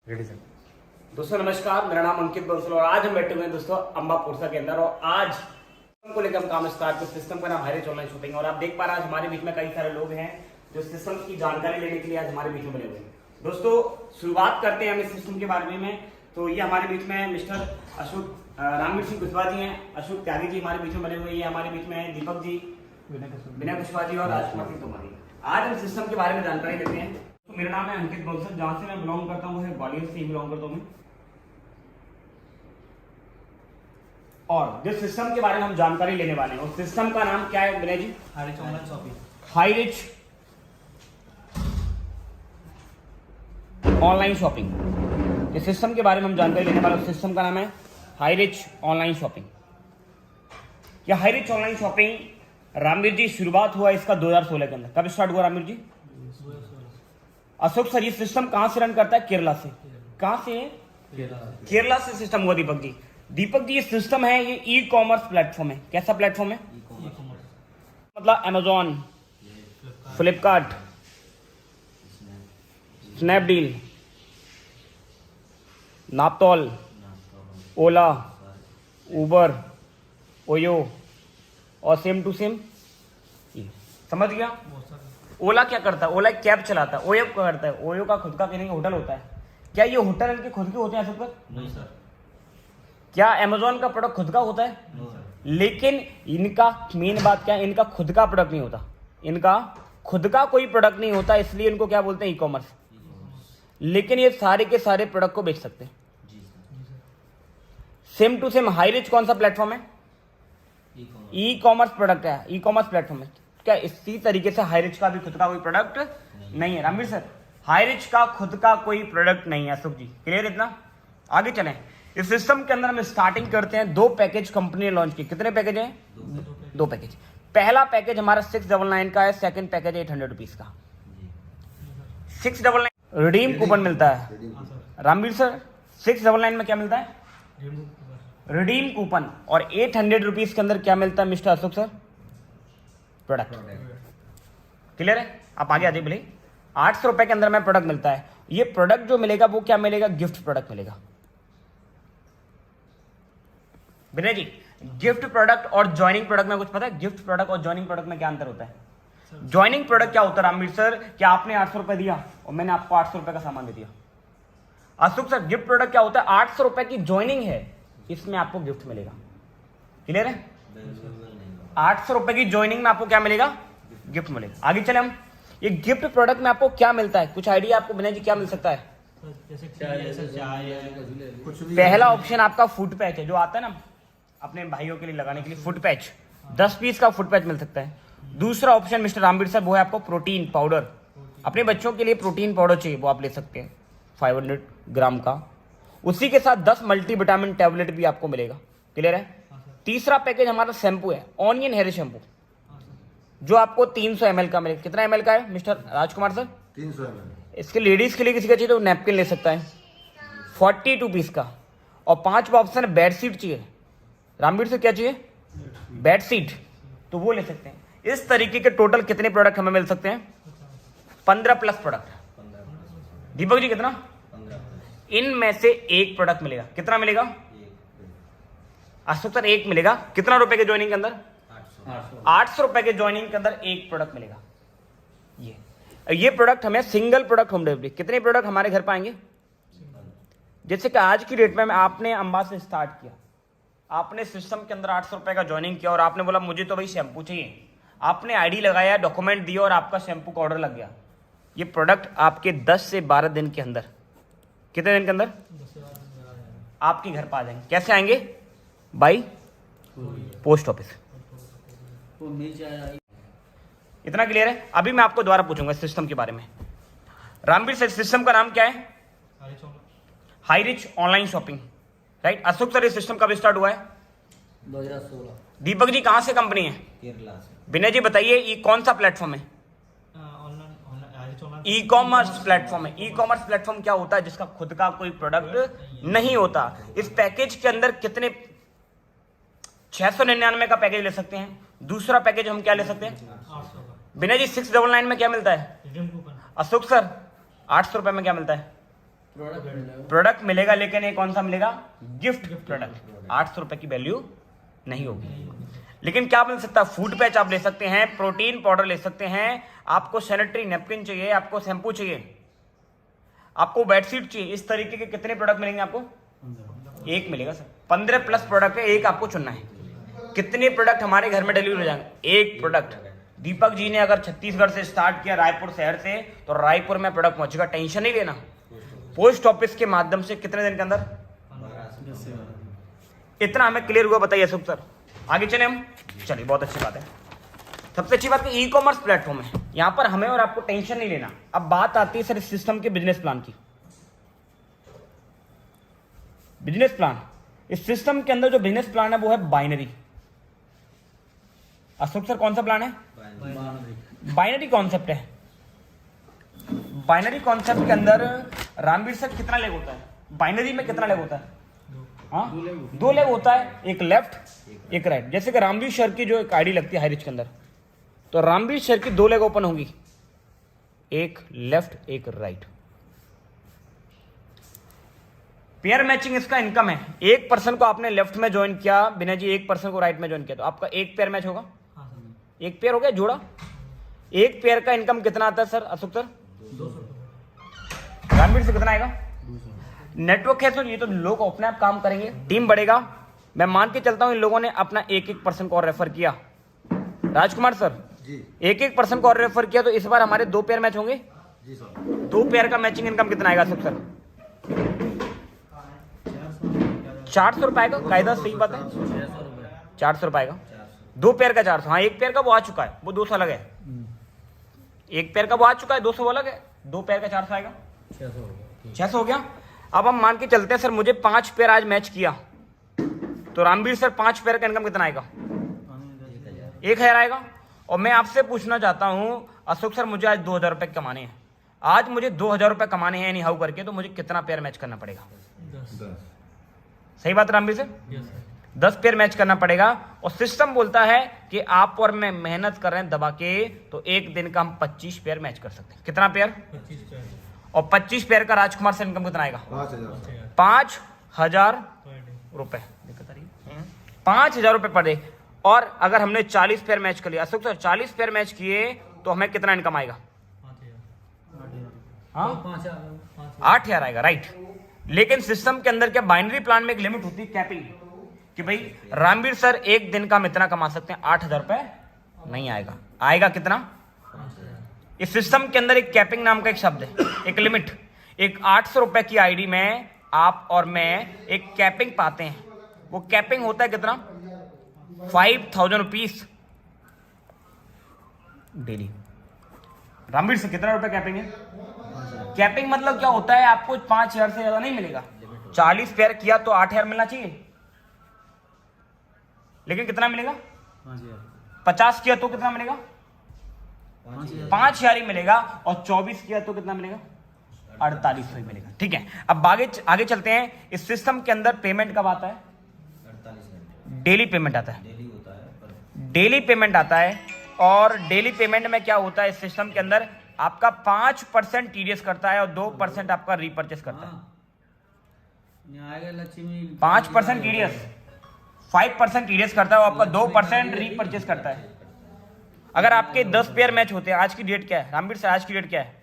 Ready sir. दोस्तों नमस्कार, मेरा नाम अंकित बंसल और आज हम बैठे हुए हैं दोस्तों अम्बापुरसा के अंदर और आज को लेकर हम काम स्टार्ट किया। सिस्टम का नाम हाईरिच ऑनलाइन शॉपिंग और आप देख पा रहे हैं आज हमारे बीच में कई सारे लोग हैं जो सिस्टम की जानकारी लेने के लिए आज हमारे बीच में बने हुए हैं। दोस्तों शुरुआत करते हैं हम इस सिस्टम के बारे में। तो ये हमारे बीच में मिस्टर अशोक रामवीर सिंह कुशवाहा जी हैं, अशोक त्यागी जी हमारे बीच में बने हुए हैं, हमारे बीच में दीपक जी, विनय कुशवाहा जी और राजकुमार सिंह तोमर। आज हम सिस्टम के बारे में जानकारी लेते हैं। तो मेरा नाम है अंकित बंसल, जहां से मैं बिलोंग करता हूँ वो है ग्वालियर से ही बिलोंग करता हूँ मैं। और जिस सिस्टम के बारे में हम जानकारी लेने वाले हैं उस सिस्टम का नाम क्या है Vinay ji? Hirich online shopping. Hirich online shopping, जिस सिस्टम के बारे में हम जानकारी लेने वाले उस सिस्टम का नाम है हाईरिच ऑनलाइन शॉपिंग। यह हाईरिच ऑनलाइन शॉपिंग रामवीर जी शुरुआत हुआ इसका 2016 के अंदर। कब स्टार्ट हुआ रामवीर जी? अशोक सर ये सिस्टम कहां से रन करता है? केरला से। कहां से? केरला से सिस्टम हुआ दीपक जी। दीपक जी ये सिस्टम है, ये ई कॉमर्स प्लेटफॉर्म है। कैसा प्लेटफॉर्म है? मतलब अमेजॉन, फ्लिपकार्ट, स्नैपडील, नापतोल, ओला, उबर, ओयो और सेम टू सेम। समझ गया? ओला क्या करता है? ओला एक कैब चलाता है। ओयो क्या करता है? ओयो का खुद का कहीं होटल होता है। क्या ये होटल इनके खुद के होते हैं सब? नहीं सर। क्या अमेजोन का प्रोडक्ट खुद का होता है? लेकिन इनका मेन बात क्या है, इनका खुद का प्रोडक्ट नहीं होता। इनका खुद का कोई प्रोडक्ट नहीं होता, इसलिए इनको क्या बोलते हैं? E commerce. लेकिन ये सारे के सारे प्रोडक्ट को बेच सकते हैं। सेम टू सेम हाईरिच कौन सा प्लेटफॉर्म है? ई कॉमर्स प्रोडक्ट है, ई कॉमर्स प्लेटफॉर्म है। क्या इसी तरीके से हाईरिच का भी खुद का कोई प्रोडक्ट नहीं है? रामवीर सर हाईरिच का खुद का कोई प्रोडक्ट नहीं है। अशोक जी क्लियर इतना? आगे चलें। इस सिस्टम के अंदर हम स्टार्टिंग करते हैं। 2 पैकेज कंपनी ने लॉन्च किए। कितने पैकेज हैं? 2 पैकेज। पहला पैकेज हमारा 699 का है, सेकंड पैकेज 800 रुपीज का। 699 रिडीम कूपन मिलता है। रामवीर सर 699 में क्या मिलता है? Redeem coupon. और 800 रुपीज के अंदर क्या मिलता है mister Ashok sir? Product. Clear है? आप आगे आ जाइए भले। 800 रुपए के अंदर में प्रोडक्ट मिलता है। ये प्रोडक्ट जो मिलेगा वो क्या मिलेगा? गिफ्ट प्रोडक्ट मिलेगा। विनय जी गिफ्ट प्रोडक्ट और ज्वाइनिंग प्रोडक्ट में कुछ पता है? गिफ्ट प्रोडक्ट और ज्वाइनिंग प्रोडक्ट में क्या अंतर होता है? ज्वाइनिंग प्रोडक्ट क्या होता है रामवीर सर? क्या आपने 800 रुपए दिया और मैंने आपको 800 रुपए का सामान दे दिया। अशोक सर गिफ्ट प्रोडक्ट क्या होता है? 800 रुपए की ज्वाइनिंग है, इसमें आपको गिफ्ट मिलेगा। क्लियर है? 800 रुपए की ज्वाइनिंग में आपको क्या मिलेगा? गिफ्ट मिलेगा। आगे चले हम। ये गिफ्ट प्रोडक्ट में आपको क्या मिलता है? कुछ आइडिया आपको विनय जी क्या मिल सकता है? जैसे चाय कुछ भी। पहला ऑप्शन आपका फुट पैच है, जो आता है ना अपने भाइयों के लिए लगाने के लिए, फुट पैच। 10 पीस का फुट पैच मिल सकता है। दूसरा ऑप्शन मिस्टर रामवीर सर वो है आपको प्रोटीन पाउडर। अपने बच्चों के लिए प्रोटीन पाउडर चाहिए वो आप ले सकते हैं 500 ग्राम का। उसी के साथ 10 मल्टीविटामिन टैबलेट भी आपको मिलेगा। क्लियर है? तीसरा पैकेज हमारा शैम्पू है, ऑनियन हेयर शैम्पू, जो आपको 300 ml का मिलेगा। कितना ml का है मिस्टर राजकुमार सर? 300 ml। इसके लेडीज के लिए किसी का चाहिए तो नैपकिन ले सकता है 42 पीस का। और 5वां ऑप्शन है बेडशीट चाहिए। रामवीर से क्या चाहिए? बेडशीट, तो वो ले सकते हैं। इस तरीके के टोटल कितने प्रोडक्ट हमें मिल सकते हैं? 15 प्लस प्रोडक्ट। दीपक जी कितना? 15। इनमें से एक प्रोडक्ट मिलेगा। कितना मिलेगा? अशोक सर एक मिलेगा। कितना रुपए के ज्वाइनिंग के अंदर? 800 रुपए के ज्वाइनिंग के अंदर एक प्रोडक्ट मिलेगा। ये प्रोडक्ट हमें सिंगल प्रोडक्ट होम डिलीवरी। कितने प्रोडक्ट हमारे घर पर आएंगे? जैसे कि आज की डेट में आपने अंबा से स्टार्ट किया, आपने सिस्टम के अंदर 800 रुपए का ज्वाइनिंग किया और आपने बोला मुझे तो भाई शैम्पू चाहिए। आपने आईडी लगाया, डॉक्यूमेंट दिया और आपका शैम्पू का ऑर्डर लग गया। ये प्रोडक्ट आपके 10 से 12 दिन के अंदर, कितने दिन के अंदर आपके घर पर आ जाएंगे। कैसे आएंगे? By post office. इतना क्लियर है? अभी मैं आपको दोबारा पूछूंगा सिस्टम के बारे में। रामवीर सर सिस्टम का नाम क्या है? Highrich online shopping, right? Ashok sir ये सिस्टम कब स्टार्ट हुआ है? 2016। दीपक जी कहां से कंपनी है? केरला से। विनय जी बताइए ये कौन सा प्लेटफॉर्म है? ई कॉमर्स प्लेटफॉर्म है। ई कॉमर्स प्लेटफॉर्म क्या होता है? जिसका खुद का कोई प्रोडक्ट नहीं होता। इस पैकेज के अंदर कितने 699 का पैकेज ले सकते हैं। दूसरा पैकेज हम क्या ले सकते हैं? विनय जी 699 में क्या मिलता है? अशोक सर 800 रुपए में क्या मिलता है? प्रोडक्ट मिलेगा, लेकिन ये कौन सा मिलेगा? Gift product. 800 रुपए की वैल्यू नहीं होगी। लेकिन क्या मिल सकता है? फूड पैच आप ले सकते हैं, प्रोटीन पाउडर ले सकते हैं, आपको सैनिटरी नैपकिन चाहिए, आपको शैम्पू चाहिए, आपको बेडशीट चाहिए, इस तरीके के कितने प्रोडक्ट मिलेंगे आपको? एक मिलेगा सर। 15 प्लस प्रोडक्ट है, एक आपको चुनना है। कितने प्रोडक्ट हमारे घर में डिलीवर हो जाएंगे? एक प्रोडक्ट। दीपक जी ने अगर छत्तीसगढ़ से स्टार्ट किया, रायपुर शहर से, तो रायपुर में प्रोडक्ट पहुंचेगा, टेंशन नहीं लेना। पोस्ट ऑफिस के माध्यम से कितने दिन के अंदर? इतना हमें क्लियर हुआ, बताइए अशोक सर। आगे चले हम, चलिए बहुत अच्छी बात है। सबसे अच्छी बात ई कॉमर्स प्लेटफॉर्म है, यहां पर हमें और आपको टेंशन नहीं लेना। अब बात आती है सर इस सिस्टम के बिजनेस प्लान की। बिजनेस प्लान, इस सिस्टम के अंदर जो बिजनेस प्लान है वो है बाइनरी। अशोक सर कौन सा प्लान है? बाइनरी कॉन्सेप्ट है। बाइनरी कॉन्सेप्ट के अंदर रामवीर सर कितना लेग होता है? बाइनरी में कितना लेग होता है? हाँ, 2 लेग होता है, एक लेफ्ट एक राइट। जैसे कि रामवीर सर की जो एक आईडी लगती है हाईरिच के अंदर, तो रामवीर सर की 2 लेग ओपन होंगी, एक लेफ्ट एक राइट। पेयर मैचिंग इसका इनकम है। एक पर्सन को आपने लेफ्ट में ज्वाइन किया विनय जी, एक पर्सन को राइट में ज्वाइन किया, तो आपका एक पेयर मैच होगा। एक पेयर हो गया जोड़ा। एक पेयर का इनकम कितना आता है सर अशोक सर? 200। रामवीर से कितना आएगा? नेटवर्क है तो ये तो लोग अपने आप काम करेंगे, टीम बढ़ेगा। मैं मान के चलता हूं इन लोगों ने अपना एक पर्सन को और रेफर किया। राजकुमार सर जी, एक पर्सन को और रेफर किया, तो इस बार हमारे 2 पेयर मैच होंगे जी सर। 2 पेयर का मैचिंग इनकम कितना आएगा अशोक सर? 400 रुपए का कायदा, सही बात है, 400 रुपए का। 2 पेयर का 400। हाँ, एक पेयर का वो आ चुका है, वो 200 अलग है। एक पेयर का वो आ चुका है, 200 अलग है। 2 पेयर का 400 आएगा, 600 हो गया। अब हम मान के चलते हैं सर मुझे 5 पेयर आज मैच किया, तो रामवीर सर 5 पेयर का इनकम कितना आएगा? 1000 आएगा। और मैं आपसे पूछना चाहता हूं अशोक सर, मुझे आज 2000 रुपए कमाने हैं, आज मुझे 2000 रुपए कमाने हैं एनी हाउ करके, तो मुझे कितना पेयर मैच करना पड़ेगा? 10। सही बात रामवीर सर? 10 पेयर मैच करना पड़ेगा। और सिस्टम बोलता है कि आप और मैं मेहनत कर रहे हैं दबा के, तो एक दिन का हम 25 पेयर मैच कर सकते हैं। कितना पेयर? 25 पेयर। और 25 पेयर का राजकुमार से इनकम कितना आएगा? 5000 रुपए। 5000 रुपए पर डे। और अगर हमने 40 पेयर मैच कर लिया अशोक सर, 40 पेयर मैच किए तो हमें कितना इनकम आएगा? 8000 आएगा, राइट। लेकिन सिस्टम के अंदर क्या बाइनरी प्लान में एक लिमिट होती है, कैपिंग, कि भाई रामवीर सर एक दिन का हम इतना कमा सकते हैं, 8000 रुपए नहीं आएगा। आएगा कितना? इस सिस्टम के अंदर एक कैपिंग नाम का एक शब्द है, एक लिमिट। एक 800 रुपए की आईडी में आप और मैं एक कैपिंग पाते हैं। वो कैपिंग होता है कितना? 5000 रुपीज डेली। रामवीर से कितना रुपए कैपिंग है? कैपिंग मतलब क्या होता है? आपको 5000 से ज्यादा नहीं मिलेगा। 40 पेयर किया तो 8000 मिलना चाहिए, लेकिन कितना मिलेगा? 50 किया तो कितना मिलेगा? 5000 ही मिलेगा। और 24 किया तो कितना मिलेगा? 4800 ही मिलेगा। ठीक है, अब आगे चलते हैं। इस सिस्टम के अंदर पेमेंट कब आता है? डेली पेमेंट आता है। डेली पेमेंट आता है। और डेली पेमेंट में क्या होता है? इस सिस्टम के अंदर आपका 5% टीडीएस करता है और 2% आपका रीपर्चेस करता है। 5% टीडीएस, 5% टीडीएस करता है और आपका 2% रीपर्चेस करता है। अगर आपके 10 पेयर मैच होते हैं, आज की डेट क्या है रामवीर सर? आज की डेट क्या है?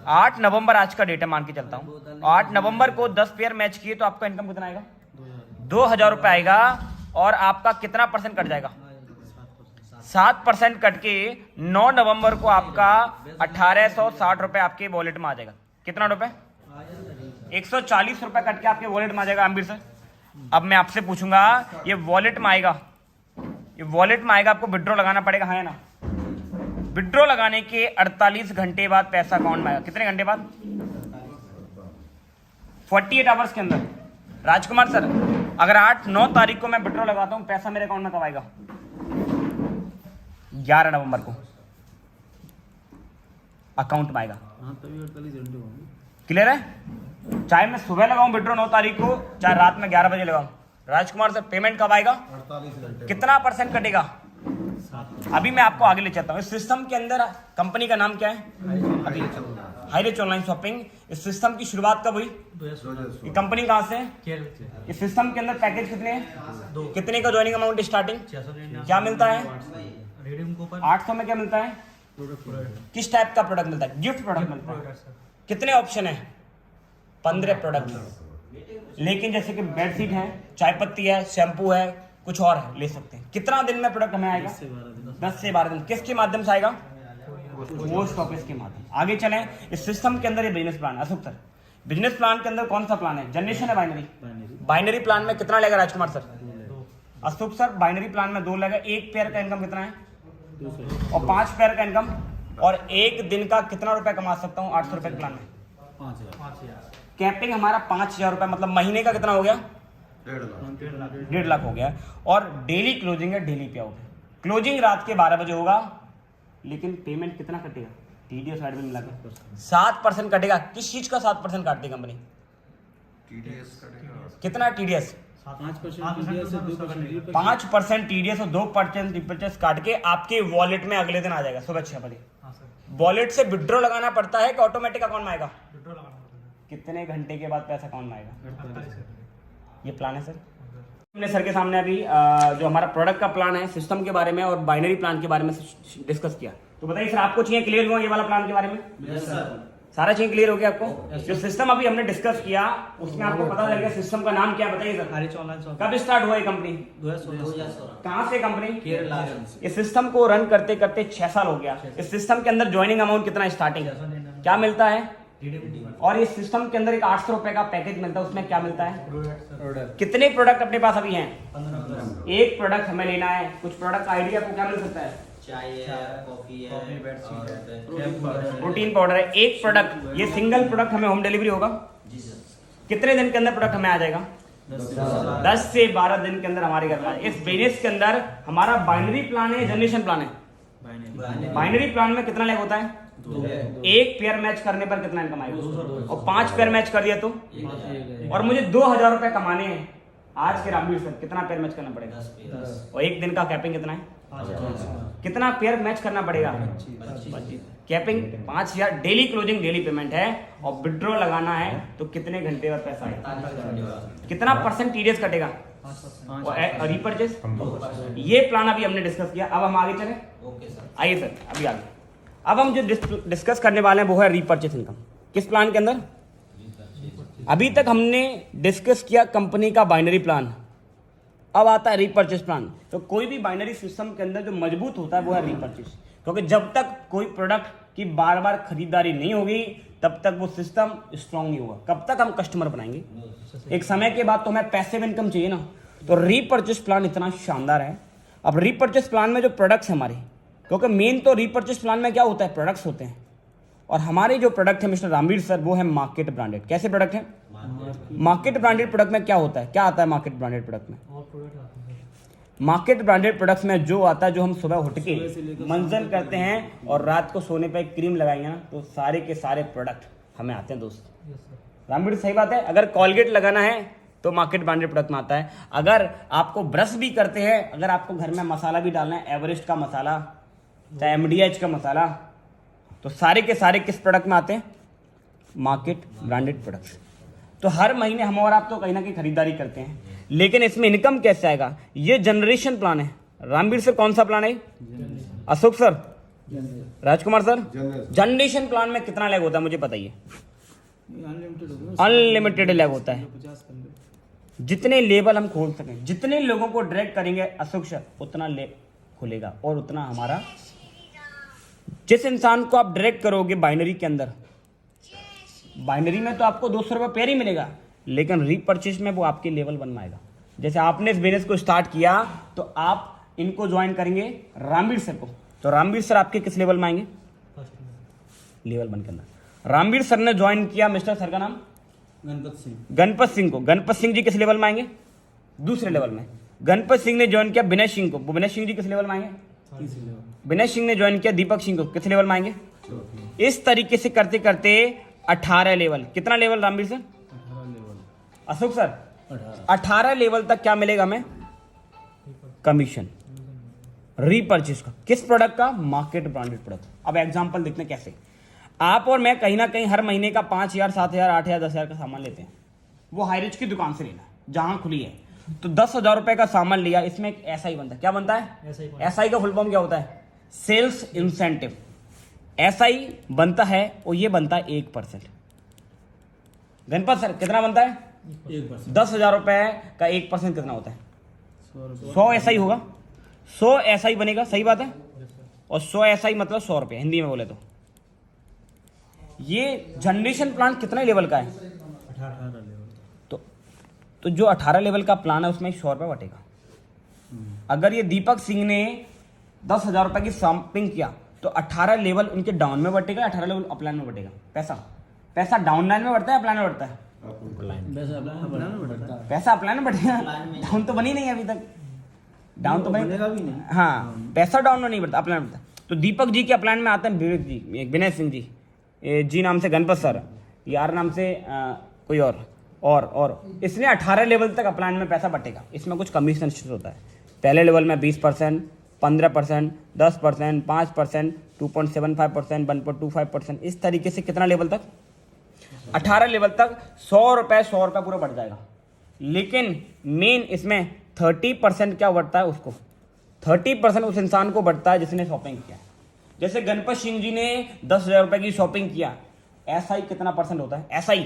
8 नवंबर आज का डेट है, मान के चलता हूं। 8 नवंबर को 10 पेयर मैच किए तो आपका इनकम कितना आएगा? 2000 रुपए आएगा। और आपका कितना परसेंट कट जाएगा? 7% कट के 9 नवंबर को आपका 1860 रुपए आपके वॉलेट में आ जाएगा। कितना रुपए? 140 रुपए कट के आपके वॉलेट में आ जाएगा रामवीर सर। अब मैं आपसे पूछूंगा, ये वॉलेट में आएगा, ये वॉलेट में आएगा, आपको विड्रॉ लगाना पड़ेगा, है ना? विड्रॉ लगाने के 48 घंटे बाद पैसा अकाउंट में आएगा। कितने घंटे बाद? 48 आवर्स के अंदर। राजकुमार सर, अगर 8-9 तारीख को मैं विड्रॉ लगाता हूं, पैसा मेरे अकाउंट में कब आएगा? 11 नवंबर को अकाउंट में आएगा। क्लियर है? चाहे मैं सुबह लगाऊं विड्रॉ 9 तारीख को, चाहे रात में 11 बजे लगाऊं। राजकुमार सर, पेमेंट कब आएगा? 48 घंटे। कितना परसेंट कटेगा? अभी मैं आपको आगे ले चलता हूं। इस सिस्टम के अंदर कंपनी का नाम क्या है? अभी हाई रिच ऑनलाइन शॉपिंग। इस सिस्टम की शुरुआत कब हुई? 2016 ये कंपनी कहाँ से है? केरल से इस सिस्टम के अंदर पैकेज कितने हैं? 2 कितने का ज्वाइनिंग अमाउंट स्टार्टिंग? 699 क्या मिलता है? रिडीम कूपन 800 में क्या मिलता है? प्रोडक्ट किस टाइप का प्रोडक्ट मिलता है? गिफ्ट प्रोडक्ट मिलता है। प्रोडक्ट सर कितने ऑप्शन है? 15 प्रोडक्ट। लेकिन जैसे कि बेडशीट है, चाय पत्ती है, शैम्पू है, कुछ और है, ले सकते हैं। कितना दिन में प्रोडक्ट हमें आएगा? 10 से 12 दिन। किसके माध्यम से आएगा? पोस्ट ऑफिस के माध्यम। आगे चलें, इस सिस्टम के अंदर ये business plan, Ashok sir business plan के अंदर कौन सा प्लान है? जनरेशन है बाइनरी? बाइनरी प्लान में कितना लेगा Rajkumar sir? Ashok sir binary plan में 2 लेगा। एक पेयर का इनकम कितना है? और 5 पेयर का इनकम, और एक दिन का कितना रुपए कमा सकता हूँ 800 रुपए के प्लान में? 5000 कैपिंग हमारा 5000 रुपए, मतलब महीने का कितना हो गया? 1.5 लाख हो गया। और डेली क्लोजिंग है, डेली पे आउट है। क्लोजिंग रात के 12 बजे होगा, लेकिन पेमेंट कितना कटेगा? टीडीएस साइड में मिला के 7% कटेगा। किस चीज का 7% काटती है कंपनी? कितना टीडीएस? 5% टीडीएस और 2% रिपर्चेस काट के आपके वॉलेट में अगले दिन आ जाएगा सुबह 6 बजे। हाँ सर वॉलेट से विड्रॉ लगाना पड़ता है कि ऑटोमेटिक अकाउंट में आएगा? विड्रॉ लगाना पड़ता है कितने घंटे के बाद पैसा अकाउंट में आएगा? 48 घंटे। ये प्लान है सर। हमने सर के सामने अभी जो हमारा प्रोडक्ट का प्लान है, सिस्टम के बारे में और बाइनरी प्लान के बारे में डिस्कस किया। तो बताइए सर, आपको चाहिए क्लियर हुआ ये वाला प्लान के बारे में? सारा चीज क्लियर हो गया आपको? जो सिस्टम अभी हमने डिस्कस किया उसमें आपको पता लग गया सिस्टम का नाम क्या? बताइए sir. High rich online shopping कब स्टार्ट हुआ ये कंपनी? 2016 कहाँ से कंपनी? केरल इस सिस्टम को रन करते करते 6 साल हो गया। इस सिस्टम के अंदर ज्वाइनिंग अमाउंट कितना स्टार्टिंग? 699 क्या मिलता है? रिडीम कूपन और इस सिस्टम के अंदर एक 800 रुपए का पैकेज मिलता है, उसमें क्या मिलता है? प्रोडक्ट कितने प्रोडक्ट अपने पास अभी हैं? 15 एक प्रोडक्ट हमें लेना है। कुछ प्रोडक्ट आइडिया को क्या मिल सकता है? चाय है, कॉफी है, कॉफी, बेडशीट है, और प्रोटीन पाउडर है। एक प्रोडक्ट, ये सिंगल प्रोडक्ट हमें होम डिलीवरी होगा? जी सर। कितने दिन के अंदर प्रोडक्ट हमें आ जाएगा? 10 से 12 दिन के अंदर हमारे घर में। इस बिजनेस के अंदर हमारा बाइनरी प्लान है, जनरेशन प्लान है? बाइनरी प्लान में कितना लैग होता है? 1 पेयर मैच करने पर कितना इनकम आएगा? और 5 पेयर मैच कर दिया तो? और मुझे 2000 रुपए कमाने हैं आज के रामवीर सर, कितना पेयर मैच करना पड़ेगा? 10 और एक दिन का कैपिंग कितना है? कितना पेयर मैच करना पड़ेगा? 25। Capping 5000। Daily closing, daily payment है। और विड्रॉ लगाना है तो कितने घंटे बाद पैसा आएगा? कितना परसेंट टीडीएस कटेगा? और रीपरचेस? ये प्लान अभी हमने डिस्कस किया। अब हम आगे चले। Okay sir. आइए सर अभी आगे। अब हम जो डिस्कस करने वाले हैं वो है रीपरचेस इनकम। किस प्लान के अंदर? अभी तक हमने डिस्कस किया कंपनी का बाइनरी प्लान, अब आता है रीपरचेस प्लान। तो कोई भी बाइनरी सिस्टम के अंदर जो मजबूत होता है वो है रीपरचेस, क्योंकि जब तक कोई प्रोडक्ट की बार बार खरीदारी नहीं होगी तब तक वो सिस्टम स्ट्रांग नहीं होगा। कब तक हम कस्टमर बनाएंगे? एक समय के बाद तो हमें पैसिव इनकम चाहिए ना। तो रीपरचेस प्लान इतना शानदार है। अब रीपरचेस प्लान में जो प्रोडक्ट्स हमारे, क्योंकि मेन तो रीपरचेस प्लान में क्या होता है? प्रोडक्ट्स होते हैं। और हमारे जो प्रोडक्ट है मिस्टर रामवीर सर, वो है मार्केट ब्रांडेड। कैसे प्रोडक्ट है? मार्केट ब्रांडेड प्रोडक्ट में क्या होता है? क्या आता है मार्केट ब्रांडेड प्रोडक्ट में? और प्रोडक्ट आते हैं मार्केट ब्रांडेड प्रोडक्ट्स में जो आता है, जो हम सुबह उठ के मंजन करते हैं और रात को सोने पे क्रीम लगाएंगे ना, तो सारे के सारे प्रोडक्ट हमें आते हैं दोस्त। Yes sir. रामवीर सही बात है। अगर कॉलगेट लगाना है तो मार्केट ब्रांडेड प्रोडक्ट में आता है। अगर आपको ब्रश भी करते हैं, अगर आपको घर में मसाला भी डालना है, एवरेस्ट का मसाला चाहे एमडीएच का मसाला, तो सारे के सारे किस प्रोडक्ट में आते हैं? Market branded products. तो हर महीने हम और आप तो कहीं ना कहीं खरीदारी करते हैं, लेकिन इसमें इनकम कैसे आएगा? ये जनरेशन प्लान है। रामवीर सर कौन सा प्लान है? अशोक सर, राजकुमार सर, जनरेशन प्लान में कितना लैग होता है मुझे बताइए? अनलिमिटेड लैग होता है। जितने लेवल हम खोल सकें, जितने लोगों को डायरेक्ट करेंगे अशोक सर, उतना ले खुलेगा और उतना हमारा। जिस इंसान को आप डायरेक्ट करोगे बाइनरी के अंदर, बाइनरी में तो आपको 200 रुपये पेयर ही मिलेगा, लेकिन रीपरचेज में वो आपके लेवल 1 में आएगा। जैसे आपने इस बिजनेस को स्टार्ट किया तो आप इनको ज्वाइन करेंगे रामवीर सर को, तो रामवीर सर आपके किस लेवल में आएंगे? लेवल 1 के अंदर। रामवीर सर ने ज्वाइन किया, मिस्टर सर का नाम गणपत सिंह को। गणपत सिंह जी किस लेवल में आएंगे? दूसरे लेवल में। गणपत सिंह ने ज्वाइन किया विनय सिंह को, विनय सिंह जी किस लेवल में आएंगे? विनय सिंह ने ज्वाइन किया दीपक सिंह को, किस लेवल में आएंगे? इस तरीके से करते करते 18 लेवल। कितना level Ramveer sir? Ashok sir 18 level तक क्या मिलेगा हमें? कमीशन रीपरचेज का। किस प्रोडक्ट का? Market branded product. अब एग्जांपल देखते हैं कैसे। आप और मैं कहीं ना कहीं हर महीने का 5,000, 7,000, 8,000, 10,000 का सामान लेते हैं। वो हाईरिच की दुकान से लेना है जहां खुली है। तो 10,000 रुपए का सामान लिया, इसमें एक SI बनता है। क्या बनता है? SI का फुल फॉर्म क्या होता है? Sales incentive. SI बनता है और ये बनता है 1%। गणपत सर कितना बनता है? 1%। 10,000 रुपए का 1% कितना होता है? 100 SI होगा। 100 SI बनेगा, सही बात है। और 100 SI मतलब 100 रुपये हिंदी में बोले तो। ये जनरेशन प्लान कितने लेवल का है? 18 लेवल। तो जो 18 लेवल का प्लान है उसमें 100 रुपये बटेगा। अगर ये दीपक सिंह ने 10,000 रुपए की शॉपिंग किया तो 18 लेवल उनके डाउन में बटेगा, 18 लेवल अपलाइन में बटेगा। पैसा डाउन लाइन में बढ़ता है, अपलाइन में बढ़ता है? पैसा अपलाइन में बढ़ेगा। डाउन तो बनी नहीं अभी तक, डाउन तो बनेगा भी नहीं। हाँ, पैसा डाउन में नहीं बढ़ता, अपलाइन में बढ़ता है। तो दीपक जी के अपलाइन में आते हैं विवेक जी, विनय सिंह जी, जी नाम से गणपत सर, यार नाम से कोई और इसने 18 लेवल तक अपलाइन में पैसा बटेगा। इसमें कुछ कमीशन होता है। पहले लेवल में 20%, 15%, 10%, 5%, 2.75%, 1.25%, इस तरीके से कितना लेवल तक? 18 लेवल तक 100 रुपये पूरा बढ़ जाएगा। लेकिन मेन इसमें 30% क्या बढ़ता है उसको? 30% उस इंसान को बढ़ता है जिसने शॉपिंग किया। जैसे गणपत सिंह जी ने 10,000 रुपए की शॉपिंग किया, SI कितना परसेंट होता है? SI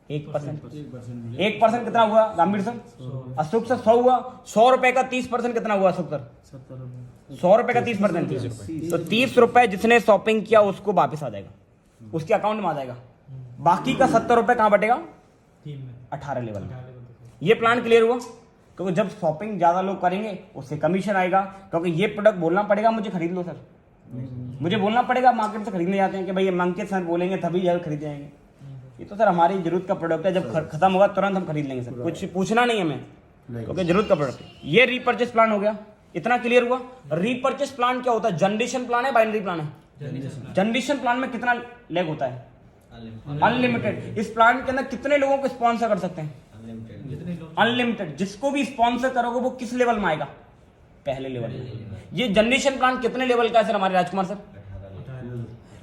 1%। 1% कितना हुआ गंभीर सर? अशोक सर 100 हुआ। 100 रुपए का 30% कितना हुआ अशोक सर? 100 रुपए का 30%। तो 30 रुपए जिसने शॉपिंग किया उसको वापस आ जाएगा, उसके अकाउंट में आ जाएगा। बाकी का 70 रुपए कहाँ बटेगा? 18 लेवल में। ये प्लान क्लियर हुआ? क्योंकि जब शॉपिंग ज्यादा लोग करेंगे उससे कमीशन आएगा। क्योंकि ये प्रोडक्ट बोलना पड़ेगा मुझे खरीद लो सर, मुझे बोलना पड़ेगा। मार्केट से खरीदने जाते हैं कि भाई अंकित सर बोलेंगे तभी जब खरीद जाएंगे। ये तो सर हमारी जरूरत का प्रोडक्ट है, जब खत्म होगा तुरंत हम खरीद लेंगे सर, कुछ पूछना नहीं हमें, क्योंकि जरूरत का प्रोडक्ट है। ये रीपर्चेस प्लान हो गया, इतना क्लियर हुआ। रीपर्चेस प्लान क्या होता है? जनरेशन प्लान है, बाइनरी प्लान है? जनरेशन प्लान में कितना लेग होता है? अनलिमिटेड। इस प्लान के अंदर कितने लोगों को स्पॉन्सर कर सकते हैं? अनलिमिटेड। जिसको भी स्पॉन्सर करोगे वो किस लेवल में आएगा? पहले लेवल में। ये जनरेशन प्लान कितने लेवल का है सर हमारे राजकुमार सर?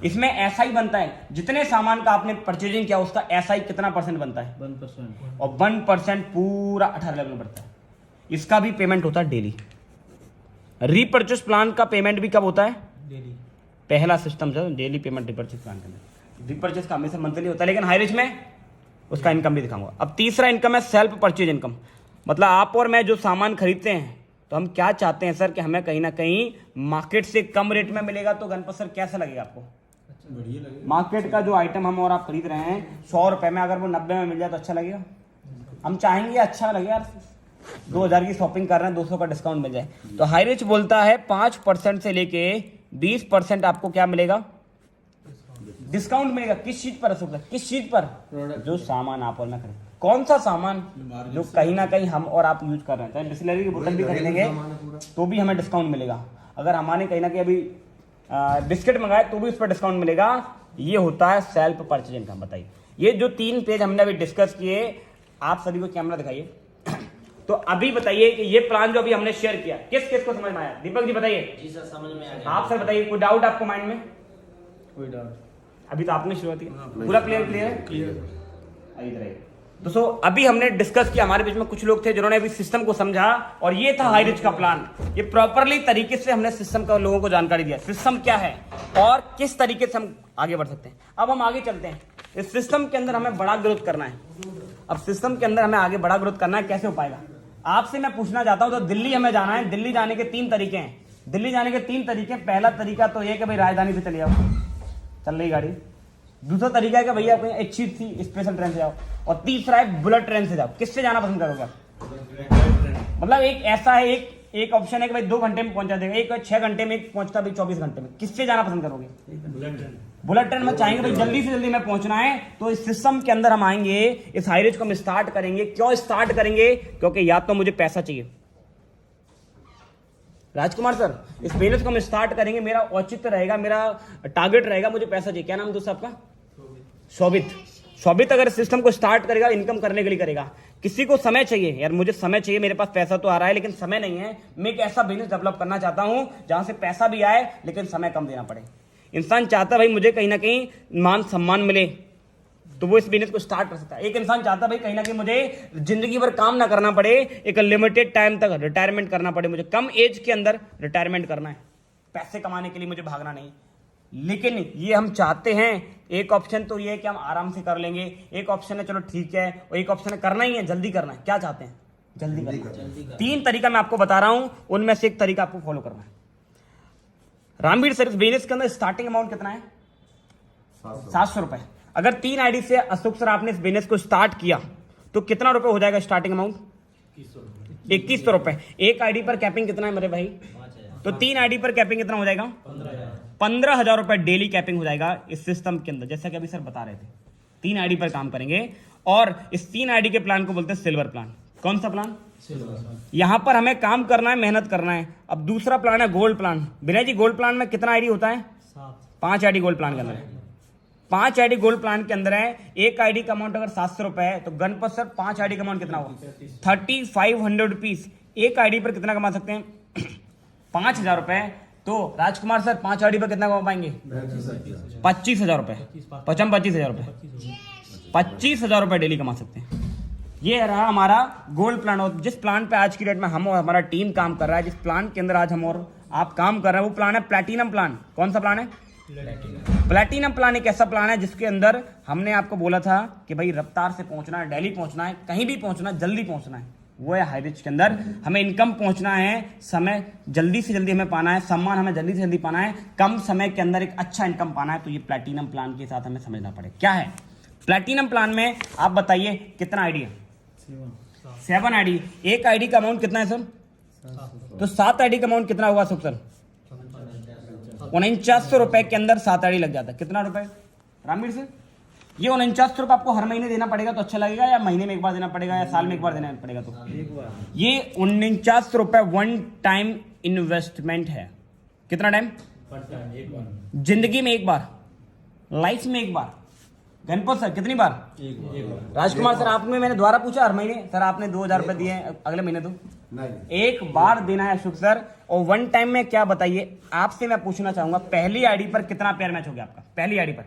इसमें SI बनता है, जितने सामान का आपने परचेजिंग किया उसका SI कितना परसेंट बनता है? 1%। और 1% पूरा 18 लेवल में बढ़ता है। इसका भी पेमेंट होता है डेली। रीपर्चेस प्लान का पेमेंट भी कब होता है? डेली। पहला system sir daily payment repurchase plan के अंदर। रीपर्चेस का हमेशा मंथली होता है, लेकिन हाई रिच में उसका इनकम भी दिखाऊंगा। अब तीसरा इनकम है सेल्फ परचेज इनकम। मतलब आप और मैं जो सामान खरीदते हैं तो हम क्या चाहते हैं सर कि हमें कहीं ना कहीं मार्केट से कम रेट में मिलेगा। तो गणपत सर कैसा लगेगा आपको? बढ़िया लगेगा। मार्केट का जो आइटम हम और आप खरीद रहे हैं 100 रुपए में, अगर वो 90 में मिल जाए तो अच्छा लगेगा। हम चाहेंगे अच्छा लगे यार, 2,000 की शॉपिंग कर रहे हैं 200 का डिस्काउंट मिल जाए। तो हाई रिच बोलता है 5% से लेके 20% आपको क्या मिलेगा? डिस्काउंट मिलेगा। किस चीज पर? किस चीज पर? जो सामान आप और मैं खरीद, कौन सा सामान जो कहीं ना कहीं हम और आप यूज कर रहे हैं, चाहे बिस्लरी की बोतल भी खरीदेंगे तो भी हमें डिस्काउंट मिलेगा। अगर हमारे कहीं ना कहीं अभी बिस्किट मंगाए तो भी उस पर डिस्काउंट मिलेगा। ये होता है सेल्फ परचेज इनकम। बताइए, ये जो 3 पेज हमने अभी डिस्कस किए, आप सभी को कैमरा दिखाइए। तो अभी बताइए कि ये प्लान जो अभी हमने शेयर किया किस किस को समझ में आया? दीपक जी बताइए। जी सर समझ में आ गया। आप सर बताइए, कोई डाउट आपको माइंड में? कोई डाउट? अभी तो आपने शुरुआत की, पूरा क्लियर है? क्लियर। इधर आइए दोस्तों, अभी हमने डिस्कस किया, हमारे बीच में कुछ लोग थे जिन्होंने अभी सिस्टम को समझा, और ये था हाई रिच का प्लान। ये प्रॉपरली तरीके से हमने सिस्टम का लोगों को जानकारी दिया, सिस्टम क्या है और किस तरीके से हम आगे बढ़ सकते हैं। अब हम आगे चलते हैं। इस सिस्टम के अंदर हमें बड़ा ग्रोथ करना है। अब सिस्टम के अंदर हमें आगे बड़ा ग्रोथ करना है, कैसे हो पाएगा? आपसे मैं पूछना चाहता हूं, तो दिल्ली हमें जाना है। दिल्ली जाने के 3 तरीके हैं। दिल्ली जाने के 3 तरीके। पहला तरीका तो ये कि भाई राजधानी से चले जाओ, चल रही गाड़ी। दूसरा तरीका है कि भैया कोई अच्छी सी स्पेशल ट्रेन से जाओ, और तीसरा है बुलेट ट्रेन से जाओ। किससे जाना पसंद करोगे? मतलब एक ऐसा है, एक ऑप्शन है कि भाई 2 घंटे में पहुंचा देगा, एक 6 घंटे में, एक पहुंचता भाई 24 घंटे में। किससे जाना पसंद करोगे? बुलेट ट्रेन में चाहेंगे भाई जल्दी से जल्दी में पहुंचना है। तो इस सिस्टम के अंदर हम आएंगे, इस हाई रिच को हम स्टार्ट करेंगे। क्यों स्टार्ट करेंगे? क्योंकि या तो मुझे पैसा चाहिए राजकुमार सर, इस बिजनेस को हम स्टार्ट करेंगे, मेरा औचित्य रहेगा, मेरा टारगेट रहेगा, मुझे पैसा चाहिए। क्या नाम दोस्त आपका? शोभित अगर सिस्टम को स्टार्ट करेगा, इनकम करने के लिए करेगा। किसी को समय चाहिए, यार मुझे समय चाहिए, मेरे पास पैसा तो आ रहा है लेकिन समय नहीं है, मैं एक ऐसा बिजनेस डेवलप करना चाहता हूं जहां से पैसा भी आए लेकिन समय कम देना पड़े। इंसान चाहता है भाई मुझे कहीं ना कहीं मान सम्मान मिले, तो वो इस बिजनेस को स्टार्ट कर सकता है। एक इंसान चाहता है भाई कहीं ना कहीं मुझे जिंदगी भर काम ना करना पड़े, एक लिमिटेड टाइम तक रिटायरमेंट करना पड़े, मुझे कम एज के अंदर रिटायरमेंट करना है, पैसे कमाने के लिए मुझे भागना नहीं। लेकिन ये हम चाहते हैं, एक ऑप्शन तो ये है कि हम आराम से कर लेंगे, एक ऑप्शन है चलो ठीक है, और एक ऑप्शन है करना ही है, जल्दी करना है। क्या चाहते हैं? जल्दी करना। 3 तरीका मैं आपको बता रहा हूं, उनमें से एक तरीका आपको फॉलो करना है। रामवीर सर्विस बिजनेस के अंदर स्टार्टिंग अमाउंट कितना है? 700 रुपए। अगर 3 आईडी से अशोक सर आपने इस बिजनेस को स्टार्ट किया तो कितना रुपए हो जाएगा स्टार्टिंग अमाउंट? 2100 रुपए। एक आईडी पर कैपिंग कितना है मेरे भाई? तो 3 आईडी पर कैपिंग कितना हो जाएगा? 15,000 रुपए डेली कैपिंग हो जाएगा इस सिस्टम के अंदर, जैसा कि अभी सर बता रहे थे। 3 आईडी पर काम करेंगे और इस 3 आईडी के प्लान को बोलते हैं सिल्वर प्लान। कौन सा प्लान? यहां पर हमें काम करना है, मेहनत करना है। अब दूसरा प्लान है गोल्ड प्लान। विनय जी, गोल्ड प्लान में कितना आईडी होता है? 5 आईडी गोल्ड प्लान के अंदर है। 5 आईडी गोल्ड प्लान के अंदर है। एक आईडी का अमाउंट अगर 700 रुपए है तो गणपत सर 5 आईडी का अमाउंट कितना होगा? 3500 रुपीज। एक आईडी पर कितना कमा सकते हैं? 5,000 रुपए। तो राजकुमार सर 5 आईडी पर कितना कमा पाएंगे? 25,000 रुपए। 25,000 रुपए, 25,000 रुपए डेली कमा सकते हैं। ये रहा हमारा गोल्ड प्लान। और जिस प्लान पे आज की डेट में हम और हमारा टीम काम कर रहा है, जिस प्लान के अंदर आज हम और आप काम कर रहे हैं, वो प्लान है प्लैटिनम प्लान। कौन सा प्लान है? प्लैटिनम प्लान एक ऐसा प्लान है जिसके अंदर हमने आपको बोला था कि भाई रफ्तार से पहुंचना है, दिल्ली पहुंचना है, कहीं भी पहुंचना है, जल्दी पहुंचना है। वो है हाई रिच के अंदर हमें इनकम पहुंचना है, समय जल्दी से जल्दी हमें पाना है, सम्मान हमें जल्दी से जल्दी पाना है, कम समय के अंदर एक अच्छा इनकम पाना है। तो ये प्लैटिनम प्लान के साथ हमें समझना पड़ेगा क्या है प्लैटिनम प्लान में। आप बताइए कितना आईडी है? 7 आईडी। एक आईडी का अमाउंट कितना है सर? तो 7 आईडी का अमाउंट कितना होगा सर? 4900 रुपए के अंदर 7 आईडी लग जाता है। कितना रुपए रामवीर सर? ये 4900 रुपए आपको हर महीने देना पड़ेगा तो अच्छा लगेगा, या महीने में एक बार देना पड़ेगा, या साल में एक बार देना पड़ेगा? तो ये 4900 रुपए वन टाइम इन्वेस्टमेंट है। कितना टाइम? जिंदगी में एक बार, लाइफ में एक बार। गणपत सर कितनी बार? एक बार। राजकुमार सर आपने, मैंने दोबारा पूछा हर महीने सर आपने 2,000 रुपए दिए अगले महीने तो नहीं, एक बार देना है अशोक सर। और वन टाइम में क्या बताइए, आपसे मैं पूछना चाहूंगा पहली आईडी पर कितना पेयर मैच हो गया आपका? पहली आईडी पर,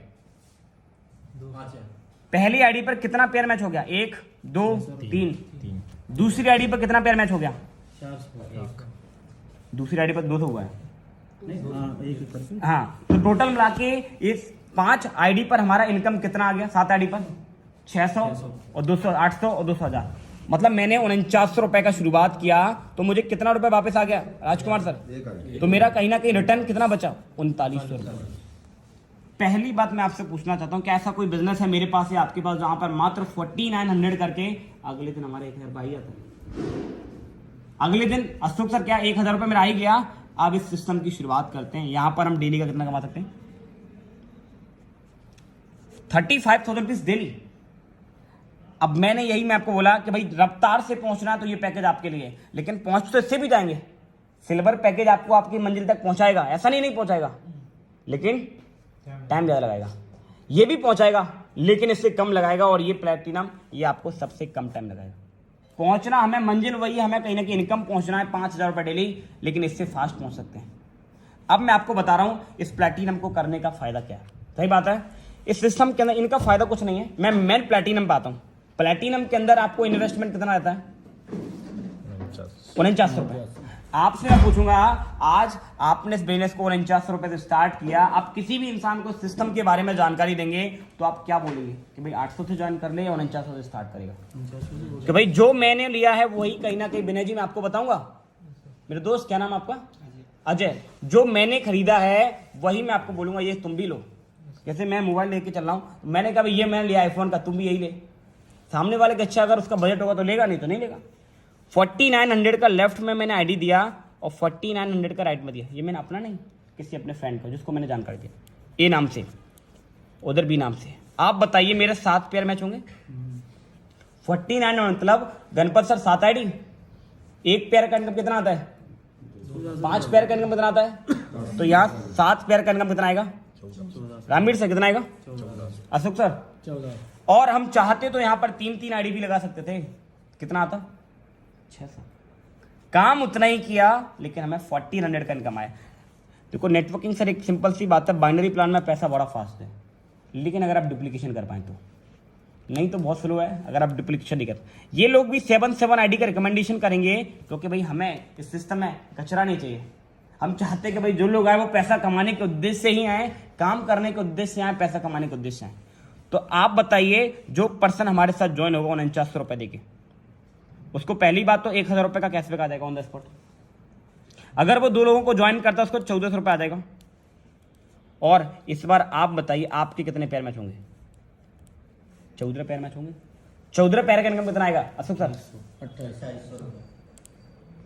पहली आईडी पर कितना पेयर मैच हो गया? 1 2 3। दूसरी आईडी पर कितना पेयर मैच हो गया? 4 दूसरी आईडी पर 200 हुआ है। हाँ, तो टोटल मिला के इस 5 आईडी पर हमारा इनकम कितना आ गया? 7 आईडी पर 600 और 200, 800 और 200,000। मतलब मैंने 4900 रुपए का शुरुआत किया तो मुझे कितना रुपए वापस आ गया राजकुमार सर? तो मेरा कहीं ना कहीं रिटर्न कितना बचा? 3900 रुपए। पहली बात मैं आपसे पूछना चाहता हूं कि ऐसा कोई बिजनेस है मेरे पास या आपके पास जहां पर मात्र 4900 करके अगले दिन हमारे 1000 भाई आता है। अगले दिन अशोक सर क्या 1000 रुपए मेरा आ ही गया। अब इस सिस्टम की शुरुआत करते हैं। यहां पर हम डेली का कितना कमा सकते हैं? 35,000 रुपीज डेली। अब मैंने यही मैं आपको बोला कि भाई रफ्तार से पहुंचना है तो ये पैकेज आपके लिए है, लेकिन पहुंच तो इससे भी जाएंगे। सिल्वर पैकेज आपको आपकी मंजिल तक पहुंचाएगा, ऐसा नहीं पहुंचाएगा, लेकिन टाइम ज्यादा लगाएगा। ये भी पहुंचाएगा लेकिन इससे कम लगाएगा। और ये प्लैटिनम ये आपको सबसे कम टाइम लगाएगा। पहुंचना हमें मंजिल वही, हमें कहीं ना कहीं इनकम पहुंचना है 5,000 रुपए डेली, लेकिन इससे फास्ट पहुंच सकते हैं। अब मैं आपको बता रहा हूं इस प्लैटिनम को करने का फायदा क्या है। सही बात है, इस सिस्टम के अंदर इनका फायदा कुछ नहीं है। मैं मेन प्लैटिनम पे आता हूं। प्लैटिनम के अंदर आपको इन्वेस्टमेंट कितना रहता है? 4900 रुपए। आपसे मैं पूछूंगा, आज आपने इस बिजनेस को 4900 रुपए से स्टार्ट किया, आप किसी भी इंसान को सिस्टम के बारे में जानकारी देंगे तो आप क्या बोलेंगे कि भाई 800 से ज्वाइन कर ले या 4900 से स्टार्ट करेगा? कि भाई जो मैंने लिया है वही कहीं ना कहीं विनय जी मैं आपको बताऊंगा। मेरे दोस्त क्या नाम आपका? अजय। जो मैंने खरीदा है वही मैं आपको बोलूंगा ये तुम भी लो। जैसे मैं मोबाइल लेके चल रहा हूं, मैंने कहा भाई ये मैंने लिया आईफोन का, तुम भी यही ले। सामने वाले का अच्छा अगर उसका बजट होगा तो लेगा, नहीं तो नहीं लेगा। 4900 का लेफ्ट में मैंने आईडी दिया और 4900 का राइट में दिया। ये मैंने अपना नहीं, किसी अपने फ्रेंड को जिसको मैंने जानकारी दी, ए नाम से, उधर बी नाम से। आप बताइए मेरे 7 पेयर मैच होंगे। 49 मतलब गणपत सर 7 आईडी, एक पेयर का इनकम कितना आता है? 5 पेयर का इनकम कितना आता है? तो यहाँ 7 पेयर का इनकम कितना आएगा? रामवीर सर कितना आएगा? अशोक सर 14। और हम चाहते तो यहां पर 3 आईडी भी लगा सकते थे। कितना आता? 600। काम उतना ही किया लेकिन हमें 1400 का इनकम आया। देखो नेटवर्किंग सर एक सिंपल सी बात है, बाइनरी प्लान में पैसा बड़ा फास्ट है, लेकिन अगर आप डुप्लीकेशन कर पाएँ तो, नहीं तो बहुत स्लो है अगर आप डुप्लीकेशन नहीं करते। ये लोग भी 7 आईडी का रिकमेंडेशन करेंगे क्योंकि भाई हमें इस सिस्टम में कचरा नहीं चाहिए। हम चाहते हैं कि भाई जो लोग आए वो पैसा कमाने के उद्देश्य से ही आए, काम करने के उद्देश्य से आए, पैसा कमाने के उद्देश्य से आए। तो आप बताइए जो पर्सन हमारे साथ ज्वाइन होगा 4900 रुपये देके, उसको पहली बात तो 1000 रुपये का कैशबैक आ जाएगा ऑन द स्पॉट। अगर वो 2 लोगों को ज्वाइन करता है उसको 1400 रुपये आ जाएगा। और इस बार आप बताइए आपके कितने पैर मैच होंगे? 14 पैर मैच होंगे। 14 पैर का इनकम कितना आएगा अशोक सर?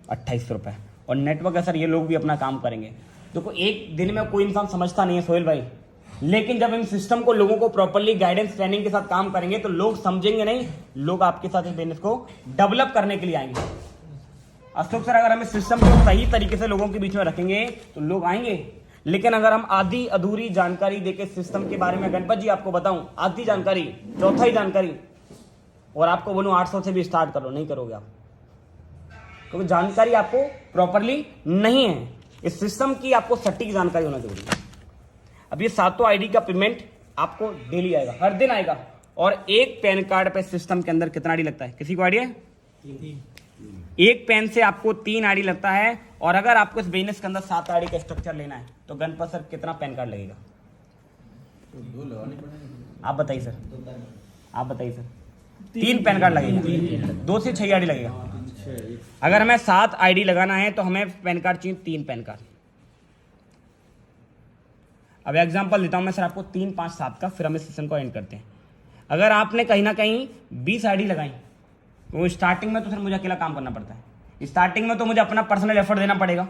2800 रुपये। और नेटवर्क है सर, ये लोग भी अपना काम करेंगे। देखो एक दिन में कोई इंसान समझता नहीं है सोहेल भाई, लेकिन जब इन सिस्टम को लोगों को प्रॉपर्ली गाइडेंस ट्रेनिंग के साथ काम करेंगे तो लोग समझेंगे नहीं, लोग आपके साथ इस बिजनेस को डेवलप करने के लिए आएंगे। अशोक सर अगर हम इस सिस्टम को सही तरीके से लोगों के बीच में रखेंगे तो लोग आएंगे, लेकिन अगर हम आधी अधूरी जानकारी देके सिस्टम के बारे में, गणपत जी आपको बताऊं, आधी जानकारी, चौथाई जानकारी, और आपको बोलूं 800 से भी स्टार्ट करो, नहीं करोगे आप, क्योंकि जानकारी आपको प्रॉपरली नहीं है। इस सिस्टम की आपको सटीक जानकारी होना जरूरी है। अब ये 7 आईडी का पेमेंट आपको डेली आएगा, हर दिन आएगा। और एक पैन कार्ड पे सिस्टम के अंदर कितना आईडी लगता है, किसी को आईडिया है? एक पेन से आपको 3 आईडी लगता है। और अगर आपको इस बिजनेस के अंदर 7 आईडी का स्ट्रक्चर लेना है तो गणपत सर कितना पैन कार्ड लगेगा? तो 2 लगाने पड़ेंगे। आप बताइए सर, आप बताइए सर। 3 पैन कार्ड लगेगा, 2 से 6 आईडी लगेगा। अगर हमें 7 आईडी लगाना है तो हमें पैन कार्ड चाहिए 3 पैन कार्ड। अब एग्जांपल देता हूं मैं सर आपको 3, 5, 7 का, फिर हम इस सेशन को एंड करते हैं। अगर आपने कहीं ना कहीं 20 आईडी लगाई तो स्टार्टिंग में तो सर मुझे अकेला काम करना पड़ता है, स्टार्टिंग में तो मुझे अपना पर्सनल एफर्ट देना पड़ेगा।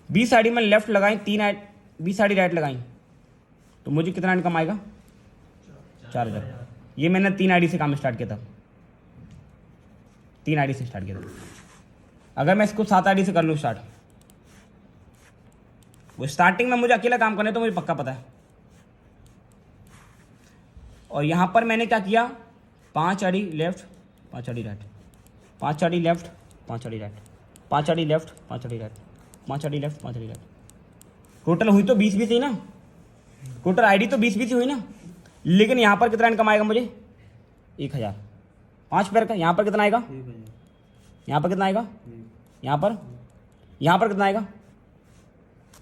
20 आईडी में लेफ्ट लगाई, 20 आईडी राइट लगाई तो मुझे कितना इनकम आएगा? 4000। ये मैंने 3 आईडी से काम स्टार्ट किया था, 3 आईडी से स्टार्ट किया था। अगर मैं इसको 7 आईडी से कर लूँ स्टार्ट, वो स्टार्टिंग में मुझे अकेला काम करने तो मुझे पक्का पता है। और यहां पर मैंने क्या किया, 5 ID left, 5 ID right, 5 ID left, 5 ID right, 5 ID left, 5 ID right, 5 ID left, 5 ID right. Total हुई तो 20 ही ना, टोटल आईडी तो 20 ही हुई ना। लेकिन यहां पर कितना इनकम आएगा मुझे? 1000। 5 पैर का यहां पर कितना आएगा? यहां पर कितना आएगा? यहां पर कितना आएगा?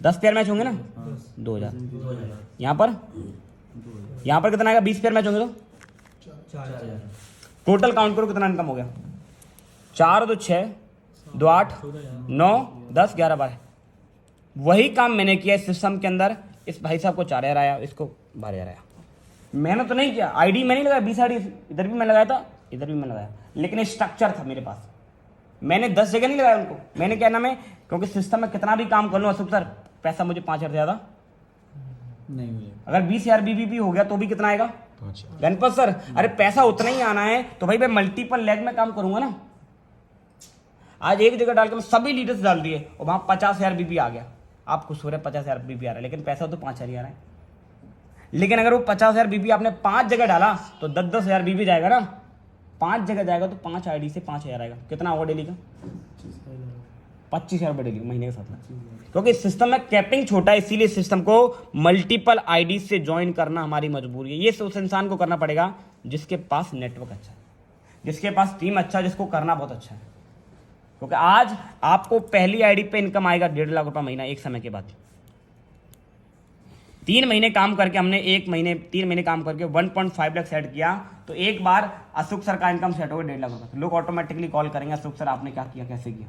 10 पैर मैच होंगे ना, 2000। यहां पर कितना आएगा? 20 पैर मैच होंगे तो 4000। टोटल काउंट करो कितना इनकम हो गया। 4 2 6 2 8 9 10 11 12। वही काम मैंने किया इस सिस्टम के अंदर। इस भाई साहब को 4000 आया, इसको 12000 आया। मैंने तो नहीं किया, आईडी मैंने लगाया, 20 आईडी इधर भी मैं लगाया था, इधर भी मैं लगाया, लेकिन स्ट्रक्चर था मेरे पास। मैंने 10 जगह नहीं लगाया उनको। मैंने क्या नाम है, क्योंकि सिस्टम में कितना भी काम कर लो अशोक सर, पैसा मुझे 5000 ज्यादा नहीं मिलेगा। अगर 20000 बीबीपी हो गया तो भी कितना आएगा? गणपत सर अरे पैसा उतना ही आना है तो भाई मैं मल्टीपल लेग में काम करूंगा ना। आज एक जगह डाल के मैं सभी लीडर्स डाल दिए और वहां 50000 बीबी आ गया। आप खुश हो रहे 50000 बीबी आ रहा है, लेकिन पैसा तो 5000 ही आ रहा है। लेकिन अगर वो 50000 बीबी आपने 5 जगह डाला तो 10,000 बीबी जाएगा ना। 5 जगह जाएगा तो 5 आईडी से 5000 आएगा। कितना होगा डेली का? 25,000 रुपये डेली महीने के साथ में। क्योंकि सिस्टम में कैपिंग छोटा है, इसीलिए सिस्टम को मल्टीपल आईडी से ज्वाइन करना हमारी मजबूरी है। ये उस इंसान को करना पड़ेगा जिसके पास नेटवर्क अच्छा है, जिसके पास टीम अच्छा है, जिसको करना बहुत अच्छा है। क्योंकि आज आपको पहली आईडी पे इनकम आएगा 1.5 लाख रुपये महीना एक समय के बाद। 3 महीने काम करके हमने 3 महीने काम करके 1.5 लाख सेट किया तो एक बार अशोक सर का इनकम सेट होगा 1.5 लाख रुपये। लोग ऑटोमेटिकली कॉल करेंगे अशोक सर आपने क्या किया, कैसे किया।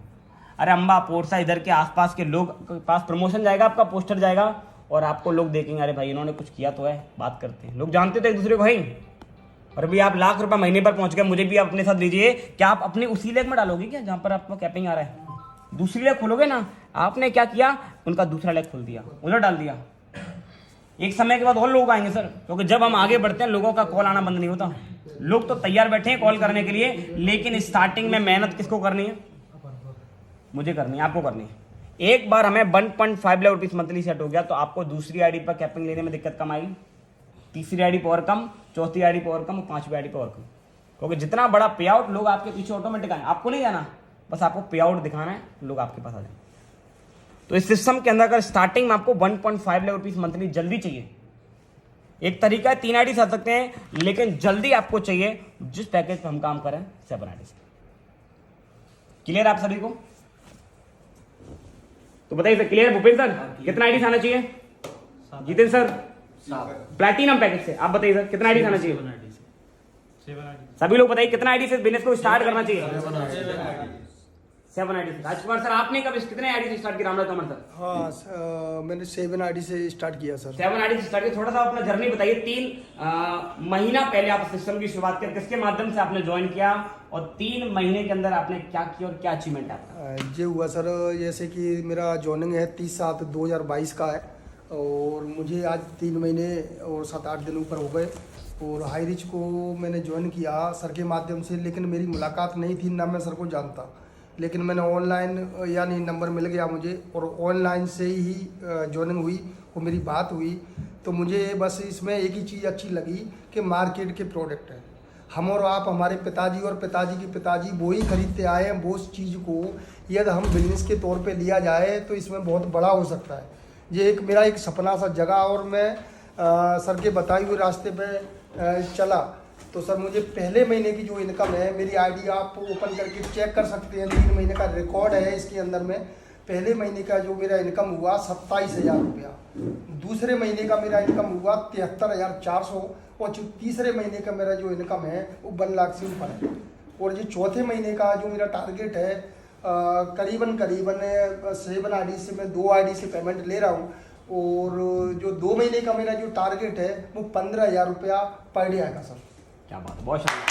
अरे अम्बा पोरसा इधर के आसपास के लोग के पास प्रमोशन जाएगा, आपका पोस्टर जाएगा और आपको लोग देखेंगे अरे भाई इन्होंने कुछ किया तो है, बात करते हैं। लोग जानते थे एक दूसरे को भाई। और भी आप लाख रुपए महीने पर पहुंच गए, मुझे भी आप अपने साथ लीजिए। क्या आप अपने उसी लेग में डालोगे क्या जहां पर आपको कैपिंग आ रहा है? दूसरी लेग खोलोगे ना। आपने क्या किया, उनका दूसरा लेग खोल दिया, उधर डाल दिया। एक समय के बाद और लोग आएंगे सर, क्योंकि जब हम आगे बढ़ते हैं लोगों का कॉल आना बंद नहीं होता। लोग तो तैयार बैठे हैं कॉल करने के लिए, लेकिन स्टार्टिंग में मेहनत किसको करनी है? मुझे करनी है, आपको करनी है। एक बार हमें 1.5 लाख रुपीस मंथली सेट हो गया तो आपको दूसरी आईडी पर कैपिंग लेने में दिक्कत कम आएगी, तीसरी आईडी पर और कम, चौथी आईडी पर और कम, 5वीं आईडी पर और कम। क्योंकि जितना बड़ा पे आउट लोग आपके पीछे ऑटोमेटिक आए, आपको नहीं जाना, बस आपको पे आउट दिखाना है, लोग आपके पास आ जाए। तो इस सिस्टम के अंदर अगर स्टार्टिंग में आपको 1.5 लाख रुपीज मंथली जल्दी चाहिए, एक तरीका है 3 आईडी से आ सकते हैं, लेकिन जल्दी आपको चाहिए जिस पैकेज पे हम काम करें 7 आईडी से। क्लियर आप सभी को? तो बताइए सर, क्लियर भूपेंद्र सर, कितना आईडी आना चाहिए? जितेंद्र सर, प्लैटिनम पैकेज से आप बताइए सर, कितना आईडी आना चाहिए? सभी लोग बताइए कितना आईडी से बिजनेस को स्टार्ट करना चाहिए? 7 आईडी से। राजकुमार सर, आपने कब कितने आईडी से स्टार्ट किया? रामलाल तोमर सर? हाँ, मैंने 7 आईडी से स्टार्ट किया सर। 7 आईडी से स्टार्ट किया। थोड़ा सा अपना जर्नी बताइए। 3 महीना पहले आप सिस्टम की शुरुआत कर किसके माध्यम से आपने ज्वाइन किया, और 3 महीने के अंदर आपने क्या किया और क्या अचीवमेंट आपका? ये हुआ सर, जैसे कि मेरा जॉइनिंग है 30/7/2022 का है, और मुझे आज 3 महीने और 7-8 दिन ऊपर हो गए, और हाई रिच को मैंने ज्वाइन किया सर के माध्यम से। लेकिन मेरी मुलाकात नहीं थी, ना मैं सर को जानता, लेकिन मैंने ऑनलाइन यानी नंबर मिल गया मुझे, और ऑनलाइन से ही ज्वाइनिंग हुई और मेरी बात हुई। तो मुझे बस इसमें एक ही चीज़ अच्छी लगी कि मार्केट के प्रोडक्ट हैं, हम और आप, हमारे पिताजी और पिताजी के पिताजी वो ही खरीदते आए हैं। वो उस चीज़ को यदि हम बिजनेस के तौर पे लिया जाए तो इसमें बहुत बड़ा हो सकता है। ये एक मेरा एक सपना सा जगह, और मैं सर के बताए हुए रास्ते पे चला। तो सर मुझे पहले महीने की जो इनकम है, मेरी आईडी आप ओपन करके चेक कर सकते हैं, 3 महीने का रिकॉर्ड है इसके अंदर में। पहले महीने का जो मेरा इनकम हुआ 27,000 रुपया, दूसरे महीने का मेरा इनकम हुआ 73,400, और जो तीसरे महीने का मेरा जो इनकम है वो 1 लाख से ऊपर है। और जो चौथे महीने का जो मेरा टारगेट है, करीबन 7 आईडी से मैं 2 आईडी से पेमेंट ले रहा हूँ, और जो 2 महीने का मेरा जो टारगेट है वो 15,000 रुपया पर डे आएगा सर। क्या बात है, बहुत शानदार।